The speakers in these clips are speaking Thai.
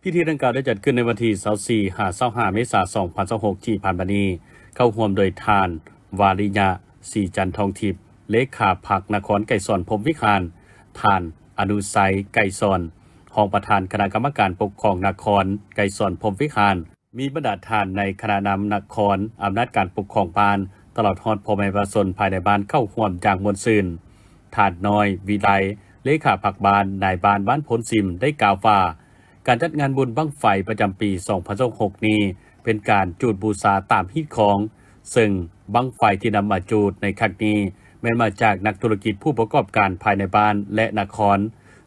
พิธีดังกล่าวได้จัดขึ้นในวันที่24-25 เมษายน 2026 ที่ผ่านมานี้เข้าร่วมโดยทานวาริยะศรีจันทร์ทองทิพย์เลขาพรรคนครไกรสอนพรหมวิหารทานอนุสัยไกรสอนรองประธานคณะกรรมการปกครองนครไกรสอนพรหมวิหารมีบรรดาทานในคณะนำนครอำนาจการปกครองบ้านตลอดฮอดพ่อแม่ประชาชนภายในบ้านเข้าร่วมอย่างมวลซื่นทานน้อยวิไลเลขาพรรคบ้านนายบ้านบ้านพลซิมได้กล่าวว่าการจัดงานบุญบั้งไฟประจำปี 2026 นี้เป็นการจูดบูชาตามฮีตของซึ่งบั้งไฟที่นำมาจูดในครั้งนี้แม้มาจากนักธุรกิจผู้ประกอบการภายในบ้านและนคร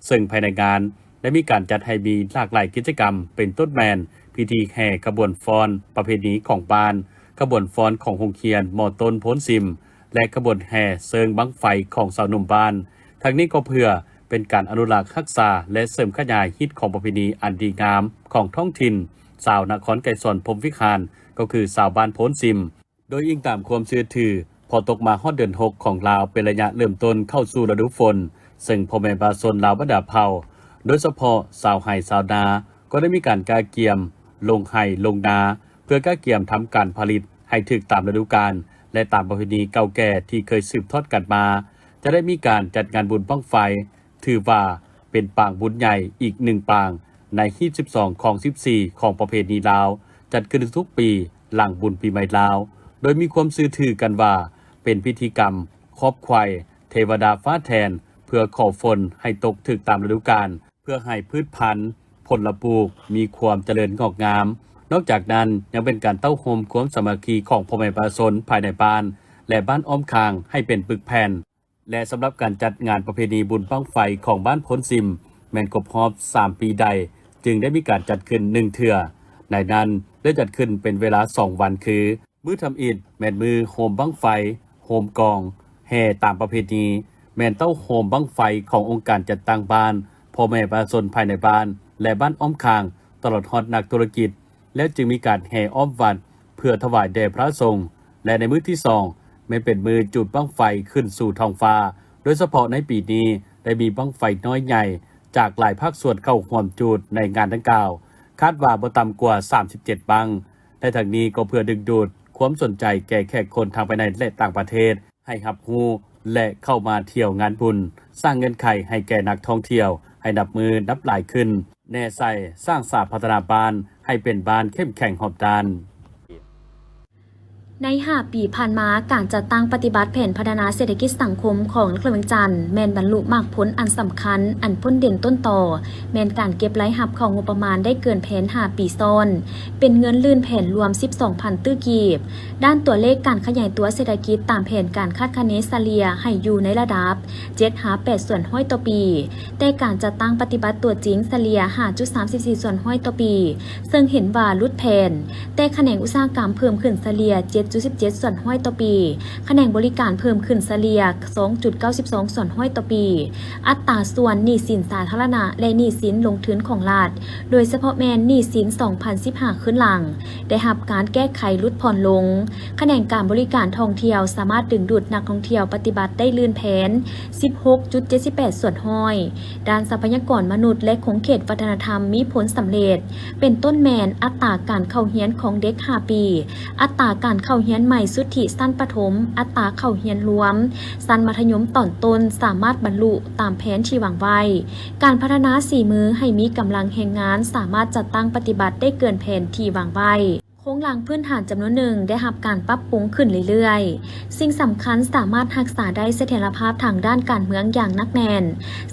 ซึ่งภายในงานได้มีการจัดให้มีหลากหลายกิจกรรมเป็นต้นแมนพิธีแห่ขบวนฟ้อนประเพณีของบ้านขบวนฟ้อนของโรงเรียนมอต้นพ้นซิมและขบวนแห่เซิงบั้งไฟของสาวหนุ่มบ้านทั้งนี้ก็เพื่อเป็นการอนุรักษ์รักษาและเสริมขยายฮิตของประเพณีอันดีงามของท้องถิ่นชาวนครไกรสอนพรหมวิหารก็คือชาวบ้านโพ้นซิมโดยอิงตามความเชื่อถือพอตกมาฮอดเดือน6ของลาวเป็นระยะเริ่มต้นเข้าสู่ฤดูฝนซึ่งพ่อแม่ประชาชนลาวบรรดาเผ่าโดยเฉพาะชาวไร่ชาวนาก็ได้มีการกาเกียมลงไร่ลงนาเพื่อกาเกียมทำการผลิตให้ถึกตามฤดูกาลและตามประเพณีเก่าแก่ที่เคยสืบทอดกันมาจะได้มีการจัดงานบุญบั้งไฟถือว่าเป็นปางบุญใหญ่อีก1ปางในฮีต12ของ14ของประเพณีลาวจัดขึ้นทุกปีหลังบุญปีใหม่ลาวโดยมีความซื่อถือกันว่าเป็นพิธีกรรมครอบควายเทวดาฟ้าแทนเพื่อขอฝนให้ตกถึกตามฤดูกาลเพื่อให้พืชพันธุ์ผลปลูกมีความเจริญงอกงามนอกจากนั้นยังเป็นการเต้าโฮมความสามัคคีของพ่อแม่ประชาชนภายในบ้านและบ้านอ้อมคางให้เป็นปึกแผ่นและสำหรับการจัดงานประเพณีบุญบั้งไฟของบ้านพ้นซิมแม่นครบรอบ3 ปีใดจึงได้มีการจัดขึ้น1เทื่อในนั้นได้จัดขึ้นเป็นเวลา2 วันคือมื้อทำอิฐแม่นมือโฮมบั้งไฟโฮมกองแห่ตามประเพณีแม่นเต้าโฮมบั้งไฟขององค์การจัดตั้งบ้านพ่อแม่ประชาชนภายในบ้านและบ้านอ้อมคางตลอดฮอดนักธุรกิจและจึงมีการแห่อ้อมวัดเพื่อถวายแด่พระสงฆ์และในมื้อที่2ไม่เป็นมือจุดบั้งไฟขึ้นสู่ท้องฟ้าโดยเฉพาะในปีนี้ได้มีบั้งไฟน้อยใหญ่จากหลายภาคส่วนเข้าร่วมจุดในงานดังกล่าวคาดว่าบ่ต่ำกว่า37บั้งและทางนี้ก็เพื่อดึงดูดความสนใจแก่แขกคนทางภายในและต่างประเทศให้รับรู้และเข้ามาเที่ยวงานบุญสร้างเงินไขให้แก่นักท่องเที่ยวให้นับมือนับหลายขึ้นแน่ใส่สร้างสาพัฒนาบ้านให้เป็นบ้านเข้มแข็งหอบด้านใน5 ปีผ่านมาการจัดตั้งปฏิบัติแผนพัฒนาเศรษฐกิจสังคมของนครเวียงจันทน์แม่นบรรลุมรรคผลอันสำคัญอันพ้นเด่นต้นต่อแม่นการเก็บรายรับของงบประมาณได้เกินแผน5 ปีซ้อนเป็นเงินลื่นแผนรวม 12,000 ตื้อกีบด้านตัวเลขการขยายตัวเศรษฐกิจตามแผนการคาดคะเนเฉลี่ยให้อยู่ในระดับ 7-8 ส่วนห้อยต่อปีแต่การจัดตั้งปฏิบัติตัวจริงเฉลี่ย 5.34 ส่วนห้อยต่อปีซึ่งเห็นว่าลุดแผนแต่แขนงอุตสาหกรรมเพิ่มขึ้นเฉลี่ย7.17 ส่วนห้อยต่อปีแขนงบริการเพิ่มขึ้นเฉลี่ย 2.92 ส่วนห้อยต่อปีอัตราส่วนหนี้สินสาธารณะและหนี้สินลงทุนของรัฐโดยเฉพาะแม่นหนี้สิน 2015 ขึ้นหลังได้รับการแก้ไขลดผ่อนลงแขนงการบริการท่องเที่ยวสามารถดึงดูดนักท่องเที่ยวปฏิบัติได้ลื่นแผน 16.78 ส่วนห้อยด้านทรัพยากรมนุษย์และคงเขตวัฒนธรรมมีผลสำเร็จเป็นต้นแมนอัตราการเข้าเรียนของเด็ก5 ปีอัตราการเข้าเรียนใหม่สุทธิสั้นประถมอัตราเข้าเรียนรวมสั้นมัธยมตอนต้นสามารถบรรลุตามแผนที่วางไว้การพัฒนา4 มือให้มีกำลังแรงงานสามารถจัดตั้งปฏิบัติได้เกินแผนที่วางไว้โครงหลังพื้นฐานจำนวนหนึ่งได้รับการปรับปรุงขึ้นเรื่อยๆสิ่งสำคัญสามารถรักษาได้เสถียรภาพทางด้านการเมืองอย่างนักแน่น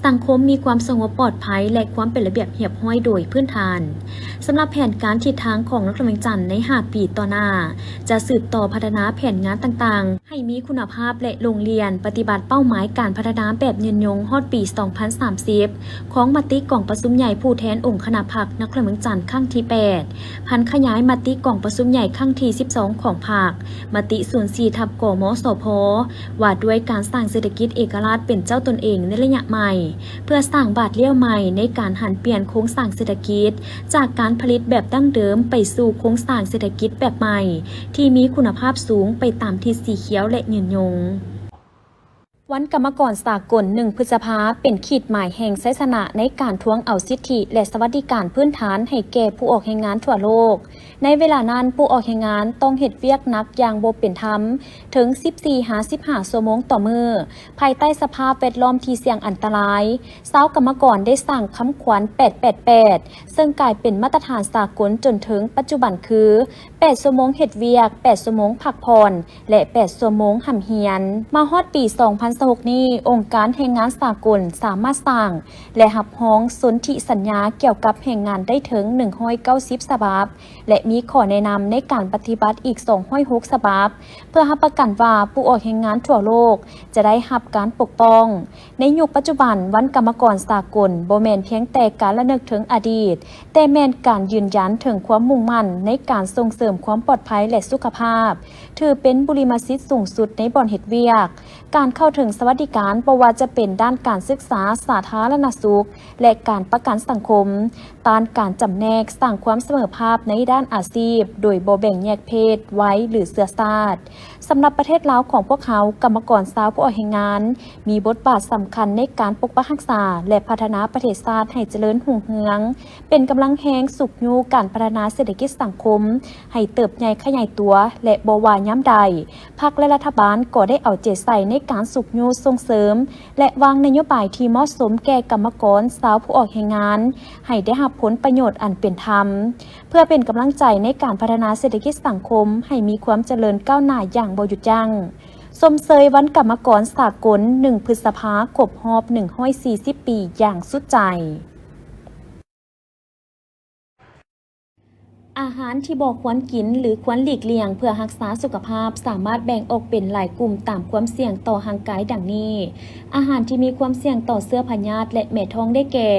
สังคมมีความสงบปลอดภัยและความเป็นระเบียบเรียบร้อยโดยพื้นฐานสำหรับแผนการทิศทางของนครเวียงจันทน์ใน5 ปีต่อหน้าจะสืบต่อพัฒนาแผนงานต่างๆให้มีคุณภาพและโรงเรียนปฏิบัติเป้าหมายการพัฒนาแบบยืนยงฮอดปี 2030ของมติกองประชุมใหญ่ผู้แทนองค์คณะพรรคนครเวียงจันทน์ครั้งที่8พันขยายมติกองประชุมใหญ่ครั้งที่12ของพรรคมติ04ทับกมสพว่าด้วยการสร้างเศรษฐกิจเอกราชเป็นเจ้าตนเองในระยะใหม่เพื่อสร้างบาทเลี้ยวใหม่ในการหันเปลี่ยนโครงสร้างเศรษฐกิจจากการผลิตแบบดั้งเดิมไปสู่โครงสร้างเศรษฐกิจแบบใหม่ที่มีคุณภาพสูงไปตามทิศสีเขียวและยืนยง วันกรรมกรสากล1 พฤษภาเป็นขีดหมายแห่งไสชนะในการทวงเอาสิทธิและสวัสดิการพื้นฐานให้แก่ผู้ออกแรงงานทั่วโลกในเวลานั้นผู้ออกแรงงานต้องเฮ็ดเวียกหนักอย่างบ่เป็นธรรมถึง 14-15 ชั่วโมงต่อมื้อภายใต้สภาพแวดล้อมที่เสี่ยงอันตรายชาวกรรมกรได้สร้างคำขวัญ888ซึ่งกลายเป็นมาตรฐานสากลจนถึงปัจจุบันคือ8ชั่วโมงเฮ็ดเวียก8ชั่วโมงพักผ่อนและ8ชั่วโมงห่ำเหียนมาฮอดปี 2026 นี้องค์การแรงงานสากลสามารถสร้างและรับรองสนธิสัญญาเกี่ยวกับแรงงานได้ถึง190ฉบับและมีข้อแนะนำในการปฏิบัติอีก206ฉบับเพื่อรับประกันว่าผู้ออกแรงงานทั่วโลกจะได้รับการปกป้องในยุคปัจจุบันวันกรรมกรสากลบ่แม่นเพียงแต่การระลึกถึงอดีตแต่แม่นการยืนยันถึงความมุ่งมั่นในการส่งเสริมความปลอดภัยและสุขภาพถือเป็นบุริมสิทธิ์สูงสุดในบ่อนเฮ็ดเวียกการเข้าถึงสวัสดิการบ่ว่าจะเป็นด้านการศึกษาสาธารณสุขและการประกันสังคมด้านการจำแนกสร้างความเสมอภาคในด้านอาชีพโดยบ่แบ่งแยกเพศไว้หรือเชื้อชาติสำหรับประเทศลาวของพวกเขากรรมกรชาวผู้ออกแรงงานมีบทบาทสำคัญในการปกปักรักษาและพัฒนาประเทศชาติให้เจริญรุ่งเรืองเป็นกำลังแรงสุขอยู่การพัฒนาเศรษฐกิจสังคมให้เติบใหญ่ขยายตัวและบ่ว่าย้ำใดพรรคและรัฐบาลก็ได้เอาใจใส่ในการสุขอยู่ส่งเสริมและวางนโยบายที่เหมาะสมแก่กรรมกรชาวผู้ออกแรงงานให้ได้รับผลประโยชน์อันเป็นธรรมเพื่อเป็นกำลังใจในการพัฒนาเศรษฐกิจสังคมให้มีความเจริญก้าวหน้าอย่างบ่หยุดยั้งสมเสยวันกรรมกรสากล1 พฤษภาคมรอบ140 ปีอย่างสุดใจอาหารที่บอกควรกินหรือควรหลีกเลี่ยงเพื่อรักษาสุขภาพสามารถแบ่งออกเป็นหลายกลุ่มตามความเสี่ยงต่อร่างกายดังนี้อาหารที่มีความเสี่ยงต่อเชื้อพยาธิและแม่ท้องได้แก่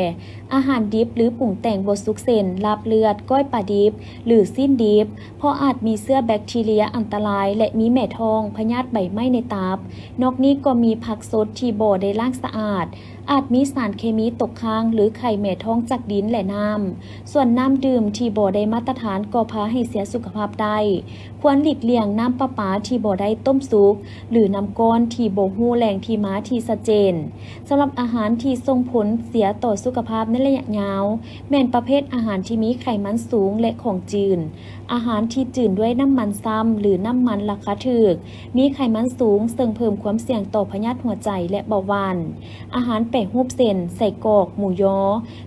อาหารดิบหรือปรุงแต่งบ่สุกเส้นลาบเลือดก้อยปลาดิบหรือสิ้นดิบเพราะอาจมีเชื้อแบคทีเรียอันตรายและมีแม่ท้องพยาธิใบไม้ในตับนอกนี้ก็มีผักสดที่บ่ได้ล้างสะอาดอาจมีสารเคมีตกค้างหรือไข่แม่ท้องจากดินและน้ำส่วนน้ำดื่มที่บ่ได้มาตรฐานก็พาให้เสียสุขภาพได้ควรหลีกเลี่ยงน้ำประปาที่บ่ได้ต้มสุกหรือน้ำก้อนที่บ่ฮู้แหล่งที่มาที่ชัดเจนสำหรับอาหารที่ส่งผลเสียต่อสุขภาพในระยะยาวแม่นประเภทอาหารที่มีไขมันสูงและของจืดอาหารที่จืดด้วยน้ำมันซ้ำหรือน้ำมันราคาถูกมีไขมันสูงซึ่งเพิ่มความเสี่ยงต่อพยาธิหัวใจและเบาหวานอาหารแปะรูปเส้นใส่กรอกหมูยอ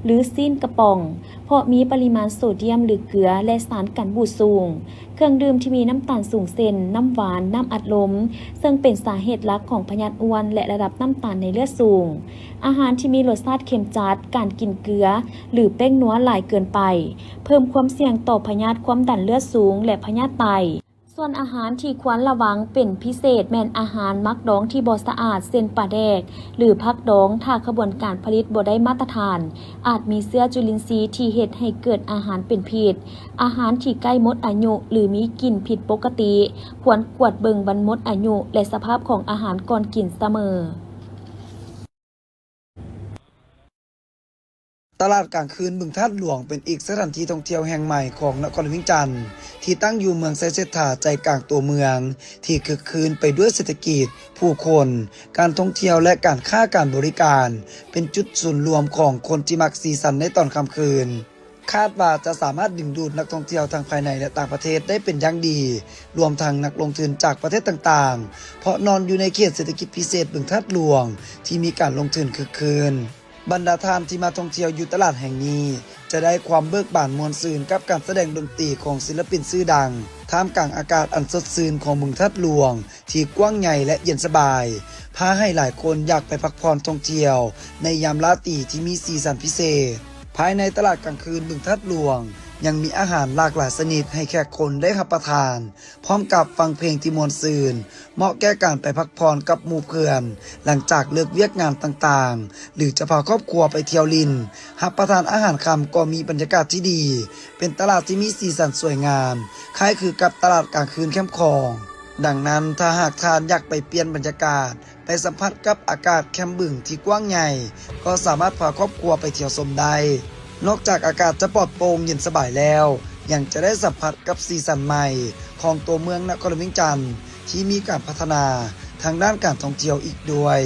หรือซีนกระป๋องเพราะมีปริมาณโซเดียมหรือเกลือและสารกันบูดสูงเครื่องดื่มที่มีน้ำตาลสูงเส้นน้ำหวานน้ำอัดลมซึ่งเป็นสาเหตุหลักของพยาธิอ้วนและระดับน้ำตาลในเลือดสูงอาหารที่มีรสชาติเค็มจัดการกินเกลือหรือแป้งนัวหลายเกินไปเพิ่มความเสี่ยงต่อพยาธิความดันเลือดสูงและพยาธิไตส่วนอาหารที่ควรระวังเป็นพิเศษแม่นอาหารมักดองที่บ่สะอาดเช่นปลาแดกหรือผักดองถ้าขบวนการผลิตบ่ได้มาตรฐานอาจมีเชื้อจุลินทรีย์ที่เฮ็ดให้เกิดอาหารเป็นพิษอาหารที่ใกล้หมดอายุหรือมีกลิ่นผิดปกติควรกวดเบิ่งวันหมดอายุและสภาพของอาหารก่อนกินเสมอตลาดกลางคืนบึงธาตุหลวงเป็นอีกสถานที่ท่องเที่ยวแห่งใหม่ของนครเวียงจันทร์ที่ตั้งอยู่เมืองไซเซธาใจกลางตัวเมืองที่คึกคืนไปด้วยเศรษฐกิจผู้คนการท่องเที่ยวและการค้าการบริการเป็นจุดศูนย์รวมของคนที่มักสีสันในตอนค่ำคืนคาดว่าจะสามารถดึงดูดนักท่องเที่ยวทั้งภายในและต่างประเทศได้เป็นอย่างดีรวมทั้งนักลงทุนจากประเทศต่างๆเพราะนอนอยู่ในเขตเศรษฐกิจพิเศษบึงธาตุหลวงที่มีการลงทุนคึกคืนบรรดาท่านที่มาท่องเที่ยวอยู่ตลาดแห่งนี้จะได้ความเบิกบานมวลซื่นกับการแสดงดนตรีของศิลปินชื่อดังท่ามกลางอากาศอันสดชื่นของบึงธาตุหลวงที่กว้างใหญ่และเย็นสบายพาให้หลายคนอยากไปพักผ่อนท่องเที่ยวในยามราตรีที่มีสีสันพิเศษภายในตลาดกลางคืนบึงธาตุหลวงยังมีอาหารหลากหลายชนิดให้แขกคนได้รับประทานพร้อมกับฟังเพลงที่ม่วนซื่นเหมาะแก่การไปพักผ่อนกับหมู่เพื่อนหลังจากเลิกเวียกงานต่างๆหรือจะพาครอบครัวไปเที่ยวลินรับประทานอาหารค่ำก็มีบรรยากาศที่ดีเป็นตลาดที่มีสีสันสวยงามคล้ายคือกับตลาดกลางคืนแคมป์คลองดังนั้นถ้าหากท่านอยากไปเปลี่ยนบรรยากาศไปสัมผัสกับอากาศแคมป์บึงที่กว้างใหญ่ก็สามารถพาครอบครัวไปเที่ยวชมได้นอกจากอากาศจะปลอดโปร่งเย็นสบายแล้วยังจะได้สัมผัสกับสีสันใหม่ของตัวเมืองนครเวียงจันทร์ที่มีการพัฒนา ทางด้านการท่องเที่ยวอีกด้วย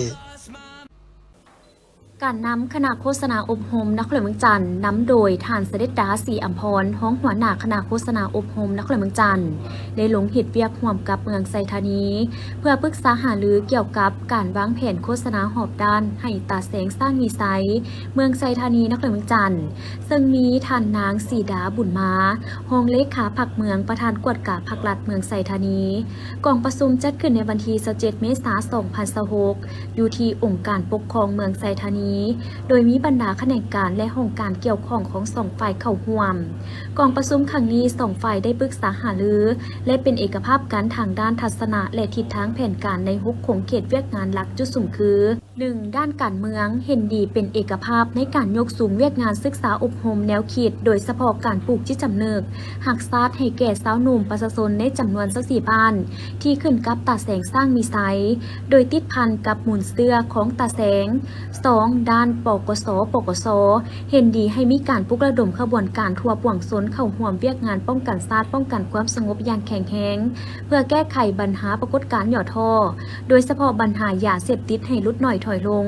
การนำคณะโฆษณาอบรมนครหลวงเมืองจันทร์นำโดยท่านเสด็จดาศรีอัมพรห้องหัวหน้าคณะโฆษณาอบรมนครหลวงเมืองจันทร์ได้ลงเฮ็ดเวียกร่วมกับเมืองไซธานีเพื่อปรึกษาหารือเกี่ยวกับการวางแผนโฆษณาหอบด้านให้ตาแสงสร้างมีไซเมืองไซธานีนครหลวงเมืองจันทร์ซึ่งมีท่านนางสีดาบุญมาห้องเลขาผักเมืองประธานกวดกาผักลัดเมืองไซธานีกองประชุมจัดขึ้นในวันที่27 เมษายน 2026อยู่ที่องค์การปกครองเมืองไซธานีโดยมีบรรดาแขนงการและองค์การเกี่ยวข้องของสองฝ่ายเข้าร่วมกองประชุมครั้งนี้สองฝ่ายได้ปรึกษาหารือและเป็นเอกภาพกันทางด้านทัศนะและทิศทางแผนการใน6โครงเขตเวียกงานหลักจุดสุ่มคือ 1. ด้านการเมืองเห็นดีเป็นเอกภาพในการยกสูงเวียกงานศึกษาอบรมแนวคิดโดยเฉพาะการปลูกจิตจำเนิกหักซาดให้แก่สาวหนุ่มประชาชนในจำนวน24บ้านที่ขึ้นกับตาแสงสร้างมีไซโดยติดพันกับหมุนเสื้อของตาแสง 2. ด้านปกส.เห็นดีให้มีการปลุกระดมขบวนการทั่วป่วงชนเข้าร่วมเวียกงานป้องกันชาติป้องกันความสงบอย่างแข็งแรงเพื่อแก้ไขปัญหาปรากฏการณ์หย่อท่อโดยเฉพาะปัญหายาเสพติดให้ลดน้อยถอยลง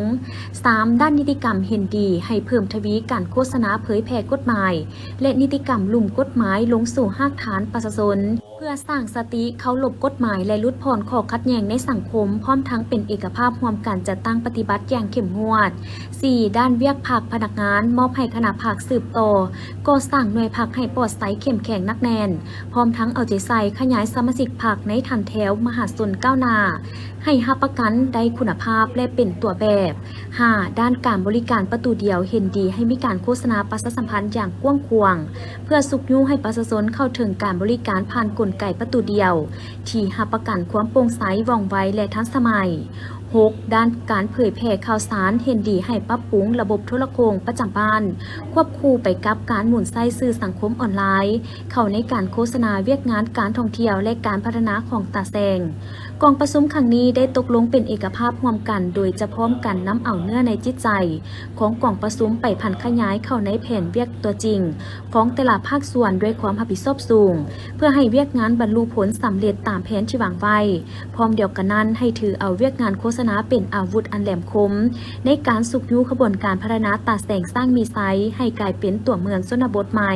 3. ด้านนิติกรรมเห็นดีให้เพิ่มทวีการโฆษณาเผยแพร่กฎหมายและนิติกรรมลุ่มกฎหมายลงสู่รากฐานประชาชนเพื่อสร้างสติเคารพกฎหมายและลดผ่อนข้อขัดแย้งในสังคมพร้อมทั้งเป็นเอกภาพร่วมกันจัดตั้งปฏิบัติอย่างเข้มงวด 4. ด้านเวียกภาคพนักงานมอบให้คณะภาคสืบต่อก่อสร้างหน่วยภาคให้ปลอดภัยเข้มแข็งนักแน่นพร้อมทั้งเอาใจใส่ขยายสมาชิกภาคในทันแถวมหาชนก้าวหน้าให้รับประกันได้คุณภาพและเป็นตัวแบบ 5. ด้านการบริการประตูเดียวเห็นดีให้มีการโฆษณาประชาสัมพันธ์อย่างกว้างขวางเพื่อสุกยุให้ประชาชนเข้าถึงการบริการผ่านกลไกประตูเดียวที่รับประกันความโปร่งใสว่องไวและทันสมัย 6. ด้านการเผยแพร่ข่าวสารเห็นดีให้ปรับปรุงระบบโทรโขงประจำบ้านควบคู่ไปกับการหมุนไส้สื่อสังคมออนไลน์เข้าในการโฆษณาเวียกงานการท่องเที่ยวและการพัฒนาของตาแสงกองประชุมครั้งนี้ได้ตกลงเป็นเอกภาพร่วมกันโดยจะพร้อมกันน้ำเอาเนื้อในจิตใจของกองประชุมไปพันขยายเข้าในแผนเวียกตัวจริงของแต่ละภาคส่วนด้วยความรับผิดชอบสูงเพื่อให้เวียกงานบรรลุผลสำเร็จตามแผนที่วางไว้พร้อมเดียวกันนั้นให้ถือเอาเวียกงานโฆษณาเป็นอาวุธอันแหลมคมในการสุกยุขบวนการพัฒนาตาแสงสร้างมีไซให้กลายเป็นตัวเมืองชนบทใหม่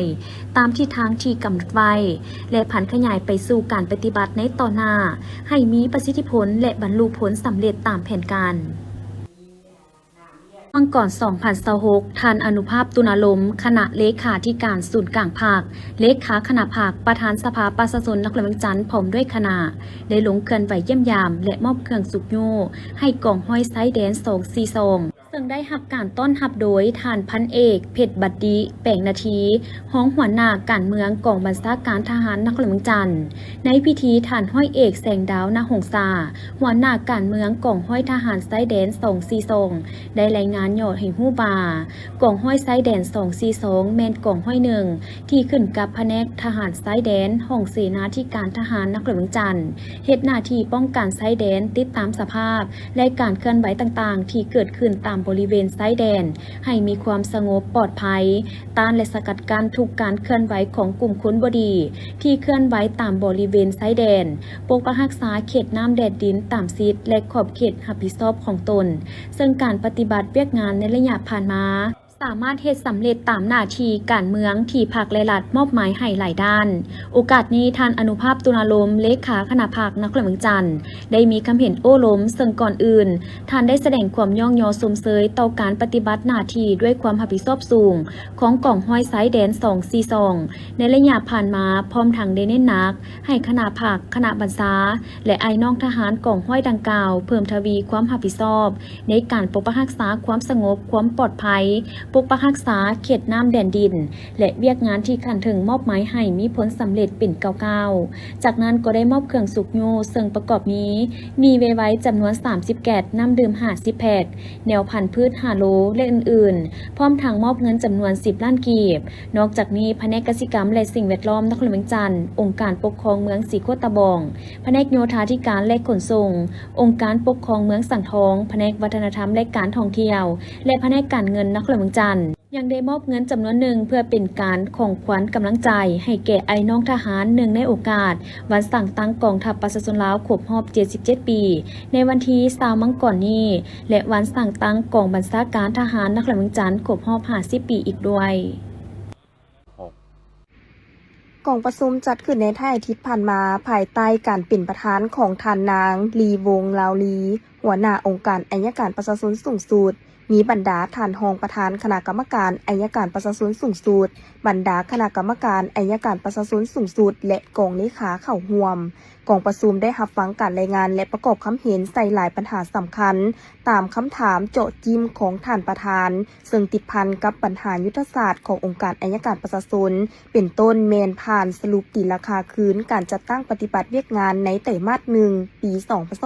ตามที่ทางที่กำหนดไว้และผันขยายไปสู่การปฏิบัติในต่อหน้าให้มีประสิทธิผลและบรรลุผลสำเร็จตามแผนการมังกร2026ท่านอนุภาพตุลาลมคณะเลขาธิการศูนย์กลางภาคเลขาคณะภาคประธานสภาประชาชนนครหลวงเมืองจันทร์พร้อมด้วยคณะได้ลงเคลื่อนไหวเยี่ยมยามและมอบเครื่องสุกโยให้กองห้อยไซแดน242ซึ่งได้รับการต้อนรับโดยท่านพันเอกเพชรบัดดีแปลงนาทีห้องหัวหน้าการเมืองกองบัญชาการทหารนครหลวงเมืองจันทร์ในพิธีท่านห้อยเอกแสงดาวนาหงษาหัวหน้าการเมืองกองห้อยทหารไซแดน242ได้รายงานยอดให้ฮู้ว่ากองห้อยไซแดน242แม่นกองห้อยหนึ่งที่ขึ้นกับแผนกทหารไซแดนห้องเสนาธิการทหารนครหลวงเมืองจันทร์เฮ็ดหน้าที่ป้องกันไซแดนติดตามสภาพและการเคลื่อนไหวต่างๆที่เกิดขึ้นตามบริเวณไซแดนให้มีความสงบปลอดภัยต้านและสกัดกั้นทุกการเคลื่อนไหวของกลุ่มคนบดีที่เคลื่อนไหวตามบริเวณไซแดนปกปักรักษาเขตน้ำแดดดินตามสิทธิและขอบเขตรับผิดชอบของตนซึ่งการปฏิบัติเวียกงานในระยะผ่านมาสามารถเฮ็ดสำเร็จตามหน้าที่การเมืองที่ภาคและรัฐมอบหมายให้หลายด้านโอกาสนี้ท่านอนุภาพตุลาลมเลขาคณะภาคนครหลวงเมืองจันทร์ได้มีคำเห็นโอ้ล้มซึ่งก่อนอื่นท่านได้แสดงความย่องยอสมเสยต่อการปฏิบัติหน้าที่ด้วยความรับผิดชอบสูงของกองห้อยไซแดน242ในระยะผ่านมาพร้อมทั้งได้เน้นหนักให้คณะภาคคณะบัญชาและไอ้น้องทหารกองห้อยดังกล่าวเพิ่มทวีความรับผิดชอบในการปกปักรักษาความสงบความปลอดภัยปกปักรักษาเขตน้ำแดนดินและเวียกงานที่ขันถึงมอบหมายให้มีผลสำเร็จเป็น99จากนั้นก็ได้มอบเครื่องสุกโยซึ่งประกอบนี้มีไว้จำนวน30แกดน้ำดื่ม50แพ็คแนวพันธุ์พืช5โลและอื่นๆพร้อมทางมอบเงินจำนวน10ล้านกีบนอกจากนี้แผนกกสิกรรมและสิ่งแวดล้อมนครหลวงเมืองจันทร์องค์การปกครองเมืองสีโคตะบองแผนกโยธาธิการและขนส่งองค์การปกครองเมืองสังทองแผนกวัฒนธรรมและการท่องเที่ยวและแผนกการเงินนครหลวงเมืองจันทร์ ยังได้มอบเงินจำนวนหนึ่งเพื่อเป็นการของขวัญกำลังใจให้แก่ไอ้น้องทหารหนึ่งในโอกาสวันสั่งตั้งกองทัพประชาชนลาวครบรอบ 77 ปี ในวันที่20มังกรนี้และวันสั่งตั้งกองบัญชาการทหารนครหลวงจันทร์ครบรอบ 50 ปีอีกด้วย กองประชุมจัดขึ้นในท่าอาทิตย์ผ่านมาภายใต้การเป็นประธานของท่านนางลีวงลาวลี หัวหน้าองค์การอัยการประชาชนสูงสุดมีบรรดาท่านรองประธานคณะกรรมการอัยการประชาชนสูงสุดบรรดาคณะกรรมการอัยการประชาชนสูงสุดและกองเลขาเข้าร่วมกองประชุมได้รับฟังการรายงานและประกอบคำเห็นใส่หลายปัญหาสำคัญตามคำถามเจาะจิ้มของท่านประธานซึ่งติดพันกับปัญหายุทธศาสตร์ขององค์การอัยการประชาชนเป็นต้นแมนผ่านสรุปตีราคาคืนการจัดตั้งปฏิบัติเวียกงานในไตรมาส1ปี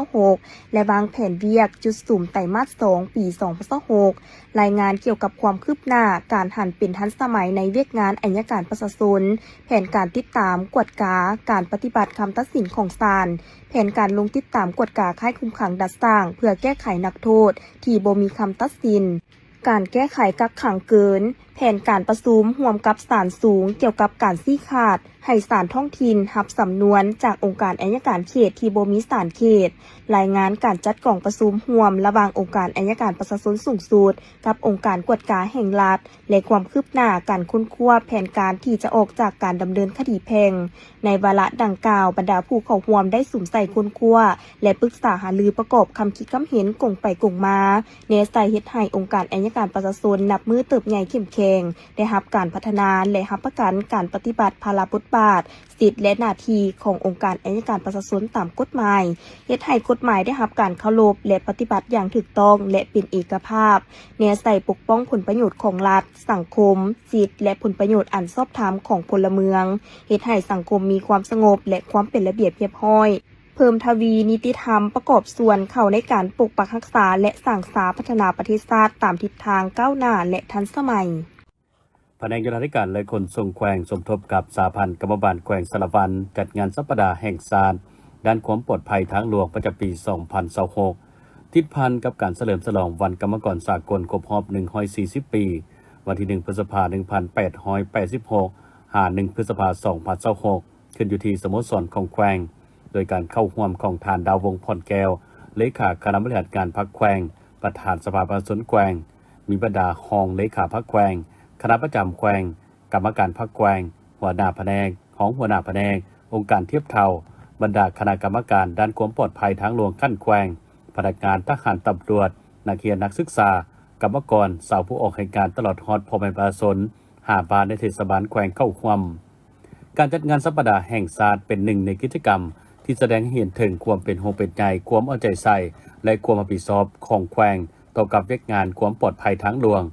2026และวางแผนเวียกจุดสุ่มไตรมาส2ปี2026รายงานเกี่ยวกับความคืบหน้าการหันเป็นทันสมัยในเวียกงานอัยการประชาชนแผนการติดตามกวดกาการปฏิบัติคำตัดสินของศาลแผนการลงติดตามกวดกาค่ายคุมขังดัดสร้างเพื่อแก้ไขนักโทษที่บ่มีคำตัดสินการแก้ไขกักขังเกินแผนการประชุมร่วมกับศาลสูงเกี่ยวกับการซี้ขาดให้ศาลท้องถิ่นรับสำนวนจากองค์การอัยการเขตที่บ่มีศาลเขตรายงานการจัดกล่องประชุมร่วมระหว่างองค์การอัยการประชาชนสูงสุดกับองค์การกวดกาแห่งรัฐและความคืบหน้าการค้นคว้าแผนการที่จะออกจากการดำเนินคดีแพ่งในวาระดังกล่าวบรรดาผู้เข้าร่วมได้สุ่มใส่ค้นคว้าและปรึกษาหารือประกอบคำคิดคำเห็นกงไปกงมาแนวใส่เฮ็ดให้องค์การอัยการประชาชนนับมือเติบใหญ่เข้มแข็งได้รับการพัฒนาและรับประกันการปฏิบัติภาระบทบาทสิทธิและหน้าที่ขององค์การอัยการประชาชนตามกฎหมายเฮ็ดให้กฎหมายได้รับการเคารพและปฏิบัติอย่างถูกต้องและเป็นเอกภาพแนวใส่ปกป้องผลประโยชน์ของรัฐสังคมสิทธิและผลประโยชน์อันชอบธรรมของพลเมืองเฮ็ดให้สังคมมีความสงบและความเป็นระเบียบเรียบร้อยเพิ่มทวีนิติธรรมประกอบส่วนเข้าในการปกปักรักษาและสร้างสรรค์พัฒนาประเทศชาติตามทิศทางก้าวหน้าและทันสมัยแผนกยุทธการและขนส่งแขวงสมทบกับสหพันธ์กรรมบาลแขวงสารวันจัดงานสัปดาห์แห่งชาติด้านความปลอดภัยทางหลวงประจำปี 2026 ทิศพันกับการเฉลิมฉลองวันกรรมกรสากลครบรอบ140 ปี วันที่ 1 พฤษภาคม 1886 หา 1 พฤษภาคม 2026 ขึ้นอยู่ที่สโมสรของแขวงโดยการเข้าร่วมของทานดาววงศ์พรแก้วเลขาคณะบริหารการพรรคแขวงประธานสภาประชาชนแขวงมีบรรดาห้องเลขาพรรคแขวงคณะประจำแขวงกรรมการพรรคแขวงหัวหน้าแผนกของหัวหน้าแผนกองค์การเทียบเท่าบรรดาคณะกรรมการด้านความปลอดภัยทางหลวงขั้นแขวงพนักงานทหารตำรวจนักเรียนนักศึกษากรรมกรสาวผู้ออกแห่งการตลอดฮอดพ่อแม่ประชาชนหาบานในเทศบาลแขวงเข้าร่วมการจัดงานสัปดาห์แห่งชาติเป็นหนึ่งในกิจกรรมที่แสดงให้เห็นถึงความเป็นห่วงเป็นใยความเอาใจใส่และความรับผิดชอบของแขวงต่อกับเวียกงานความปลอดภัยทางหลวง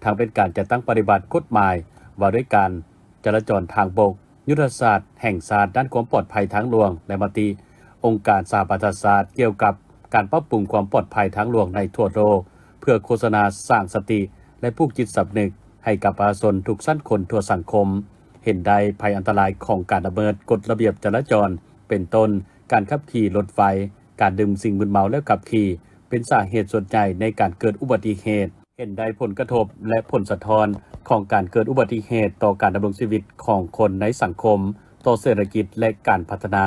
ทางเป็นการจัดตั้งปฏิบัติกฎหมายว่าด้วยการจราจรทางบกยุทธศาสตร์แห่งชาติด้านความปลอดภัยทางหลวงและมติองค์การสหประชาชาติเกี่ยวกับการปรับปรุงความปลอดภัยทางหลวงในทั่วโลกเพื่อโฆษณาสร้างสติและปลูกจิตสำนึกให้กับประชาชนทุกชั้นคนทั่วสังคมเห็นได้ภัยอันตรายของการละเมิดกฎระเบียบจราจรเป็นต้นการขับขี่รถไฟการดื่มสิ่งมึนเมาแล้วขับขี่เป็นสาเหตุส่วนใหญ่ในการเกิดอุบัติเหตุเห็นได้ผลกระทบและผลสะท้อนของการเกิดอุบัติเหตุต่อการดำรงชีวิตของคนในสังคมต่อเศรษฐกิจและการพัฒนา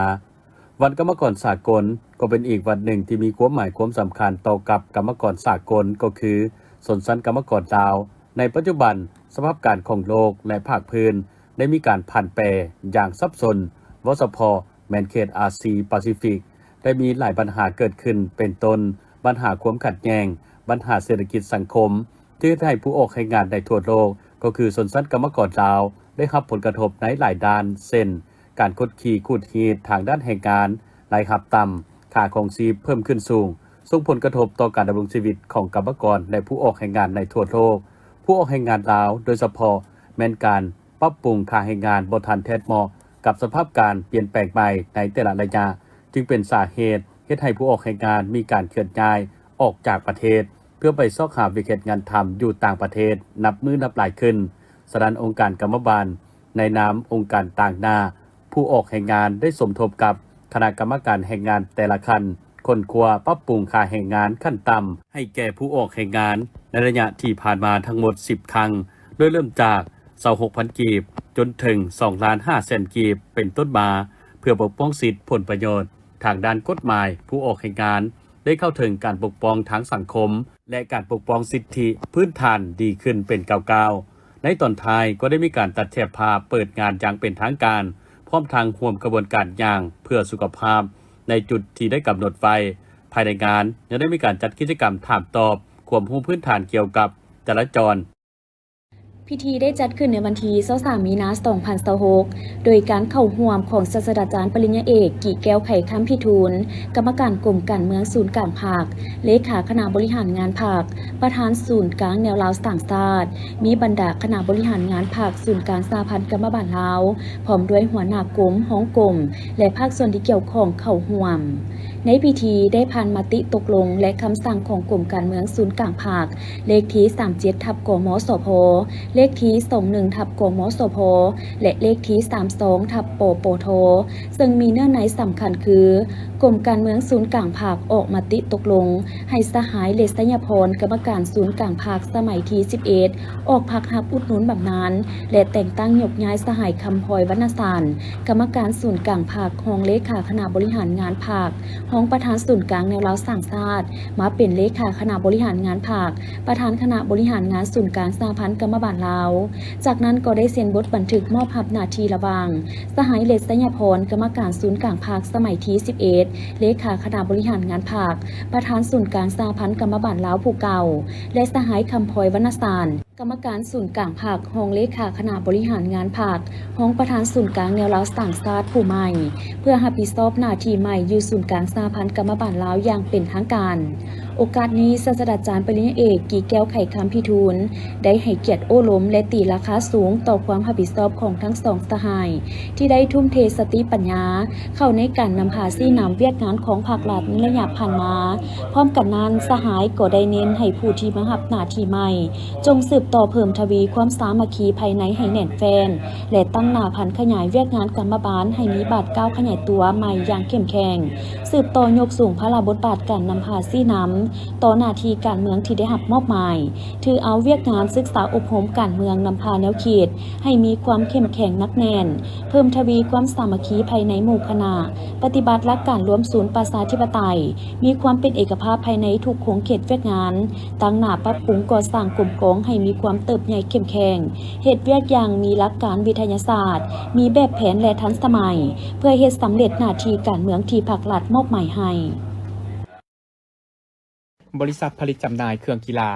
วันกรรมกรสากลก็เป็นอีกวันหนึ่งที่มีความหมายความสำคัญต่อกับกรรมกรสากลก็คือสนสันกรรมกรลาวในปัจจุบันสภาพการของโลกและภาคพื้นได้มีการผันแปรอย่างซับซ้อนวสพแมนเขตอาซีแปซิฟิกได้มีหลายปัญหาเกิดขึ้นเป็นต้นปัญหาความขัดแย้งปัญหาเศรษฐกิจสังคมที่ให้ผู้ออกแรงงานในทั่วโลกก็คือชนชั้นกรรมกรลาวได้รับผลกระทบในหลายด้านเช่นการคดขี่ขูดขีดทางด้านแรงงานรายรับต่ำค่าครองชีพเพิ่มขึ้นสูงส่งผลกระทบต่อการดำรงชีวิตของกรรมกรและผู้ออกแรงงานในทั่วโลกผู้ออกแรงงานลาวโดยเฉพาะแม้นการปรับปรุงค่าแรงงานบ่ทันแท้เหมาะกับสภาพการเปลี่ยนแปลงไปในแต่ละระยะจึงเป็นสาเหตุเฮ็ดให้ผู้ออกแรงงานมีการเคลื่อนย้ายออกจากประเทศเพื่อไปซอกหาวิกฤตงานทำอยู่ต่างประเทศนับมื้อนับหลายขึ้นสถานองค์การกรรมบาลในนามองค์การต่างหน้าผู้ออกแรงงานได้สมทบกับคณะกรรมการแรงงานแต่ละขั้นคนครัวปรับปรุงค่าแรงงานขั้นต่ำให้แก่ผู้ออกแรงงานในระยะที่ผ่านมาทั้งหมด10ครั้ง โดยเริ่มจาก 26,000 กีบจนถึง 2,500,000 กีบเป็นต้นมาเพื่อปกป้องสิทธิผลประโยชน์ทางด้านกฎหมายผู้ออกให้งานได้เข้าถึงการปกป้องทางสังคมและการปกป้องสิทธิพื้นฐานดีขึ้นเป็นก้าวๆในตอนท้ายก็ได้มีการตัดแถบภาพเปิดงานอย่างเป็นทางการพร้อมทางร่วมกระบวนการอย่างเพื่อสุขภาพในจุดที่ได้กำหนดไว้ภายในงานยังได้มีการจัดกิจกรรมถามตอบความรู้พื้นฐานเกี่ยวกับจราจรพิธีได้จัดขึ้นในวันที่23 มีนาคม 2026 โดยการเข้าร่วมของศาสตราจารย์ปริญญาเอกกิแก้วไข่ค้ำพิทูลกรรมการกรมการเมืองศูนย์กลางภาคเลขาคณะบริหารงานภาคประธานศูนย์กลางแนวลาวต่างชาติมีบรรดาคณะบริหารงานภาคศูนย์กลางสหพันธ์กรรมบาลลาวพร้อมด้วยหัวหน้ากรมห้องกรมและภาคส่วนที่เกี่ยวข้องเข้าร่วมในพิธีได้ผ่านมติตกลงและคำสั่งของกรมการเมืองศูนย์กลางภาคเลขที่ 37/กมสพเลขที่ 21/กมสพและเลขที่ 32/ปปทซึ่งมีเนื้อในสำคัญคือกรมการเมืองศูนย์กลางภาคออกมติตกลงให้สหายเลษยพรกรรมการศูนย์กลางภาคสมัยที่ 11ออกพักหับอุดหนุนบำนาญและแต่งตั้งยกย้ายสหายคำพลอยวรรณสารกรรมการศูนย์กลางภาครองเลขาคณะบริหารงานภาครองประธานศูนย์กลางแนวลาวสร้างชาติมาเป็นเลขาคณะบริหารงานภาคประธานคณะบริหารงานศูนย์กลางสหพันธ์กรรมบาลลาวจากนั้นก็ได้เซ็นบทบันทึกมอบหับหน้าที่ระหว่างสหายเลษยพรกรรมการศูนย์กลางภาคสมัยที่ 11เลขาคณะบริหารงานภาคประธานศูนย์กลางสหพันธ์กรรมบาลลาวผู้เก่าและสหายคำพลอยวรรณสารกรรมการศูนย์กลางภาครองเลขาคณะบริหารงานภาครองประธานศูนย์กลางแนวลาวต่างชาติผู้ใหม่เพื่อรับผิดชอบหน้าที่ใหม่อยู่ศูนย์กลางสหพันธ์กรรมบาลลาวอย่างเป็นทางการโอกาสนี้ศาสตราจารย์ปริญญาเอกกีแก้วไข่ค้ำพิทูลได้ให้เกียรติโอ้ล้มและตีราคาสูงต่อความรับผิดชอบของทั้งสองสหายที่ได้ทุ่มเทสติปัญญาเข้าในการนำพาซี่นำเวียกงานของภาครัฐในระยะผ่านมาพร้อมกันนั้นสหายก็ได้เน้นให้ผู้ที่มารับหน้าที่ใหม่จงสืบต่อเพิ่มทวีความสามัคคีภายในให้แน่นแฟนและตั้งหน้าพันขยายเวียกงานกรรมบาลให้มีบาทก้าวขยายตัวใหม่อย่างเข้มแข็งสืบต่อยกสูงพระบทบาทการนำพาซี่นำต่อหน้าที่การเมืองที่ได้รับมอบหมายถือเอาเวียกงานศึกษาอบรมการเมืองนำพาแนวคิดให้มีความเข้มแข็งนักแน่นเพิ่มทวีความสามัคคีภายในหมู่คณะปฏิบัติหลักการรวมศูนย์ประชาธิปไตยมีความเป็นเอกภาพภายในทุกโครงเขตเวียกงานตั้งหน้าปรับปรุงก่อสร้างกลุ่มกองให้มีความเติบใหญ่เข้มแข็งเฮ็ดเวียกอย่างมีหลักการวิทยาศาสตร์มีแบบแผนและทันสมัยเพื่อเฮ็ดสำเร็จหน้าที่การเมืองที่ภาครัฐมอบหมายให้บริษัทผลิตจำหน่ายเครื่องกีฬา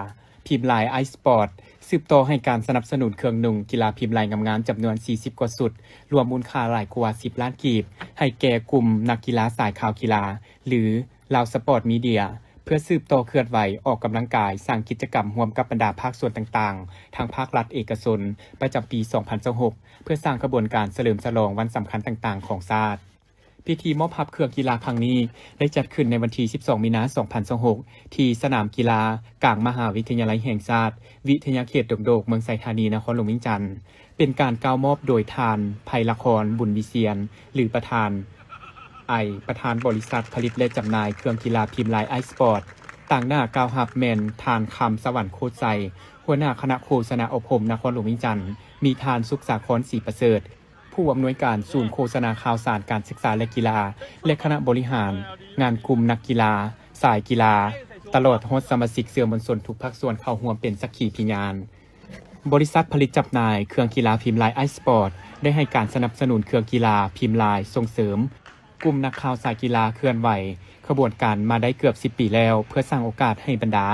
พิมพ์ลายไอสปอร์ตสืบต่อให้การสนับสนุนเครื่องนุ่งกีฬาพิมพ์ลายงามๆจำนวน40กว่าสุดรวมมูลค่าหลายกว่า10ล้านกีบให้แก่กลุ่มนักกีฬาสายข่าวกีฬาหรือลาวสปอร์ตมีเดียเพื่อสืบต่อเคลื่อนไหวออกกำลังกายสร้างกิจกรรมร่วมกับบรรดาภาคส่วนต่างๆทางภาครัฐเอกชนประจำปี 2026เพื่อสร้างกระบวนการเฉลิมฉลองวันสำคัญต่างๆของชาติพิธีมอบเครื่องกีฬาครั้งนี้ได้จัดขึ้นในวันที่ 12 มีนาคม 2026ที่สนามกีฬากลางมหาวิทยาลัยแห่งชาติวิทยาเขตดงโดกเมืองไซธานีนครหลวงวิงจันทร์เป็นการกล่าวมอบโดยทานไพละครบุญวิเชียรหรือประธานบริษัทผลิตและจำหน่ายเครื่องกีฬาพิมพ์ลายไอสปอร์ตต่างหน้ากล่าวรับแม่นทานคำสวรรค์โคตรไซหัวหน้าคณะโฆษณาอบรมนครหลวงวิงจันทร์มีทานสุขสาครศรีประเสริฐผู้อำนวยการศูนย์โฆษณาข่าวสารการศึกษาและกีฬาและคณะบริหารงานกลุ่มนักกีฬาสายกีฬาตลอดฮอดสมาชิกสื่อมวลชนทุกภาคส่วนเข้าร่วมเป็นสักขีพยานบริษัทผลิตจำหน่ายเครื่องกีฬาพิมพ์ลายไอสปอร์ตได้ให้การสนับสนุนเครื่องกีฬาพิมพ์ลายส่งเสริมกลุ่มนักข่าวสายกีฬาเคลื่อนไหวขบวนการมาได้เกือบ10ปีแล้วเพื่อสร้างโอกาสให้บรรดา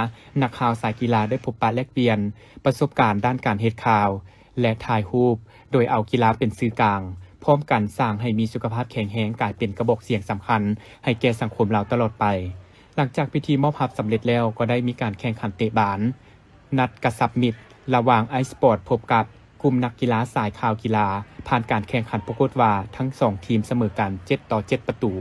นักข่าวสายกีฬาได้พบปะแลกเปลี่ยนประสบการณ์ด้านการเฮ็ดข่าวและถ่ายรูปโดยเอากีฬาเป็นสื่อกลางพร้อมกันสร้างให้มีสุขภาพแข็งแรงกลายเป็นกระบอกเสียงสำคัญให้แก่สังคมเราตลอดไปหลังจากพิธีมอบหับสำเร็จแล้วก็ได้มีการแข่งขันเตะบาสนัดกระสับมิตรระหว่างไอสปอร์ตพบกับกลุ่มนักกีฬาสายข่าวกีฬาผ่านการแข่งขันปรากฏว่าทั้ง2ทีมเสมอกัน7-7ประตู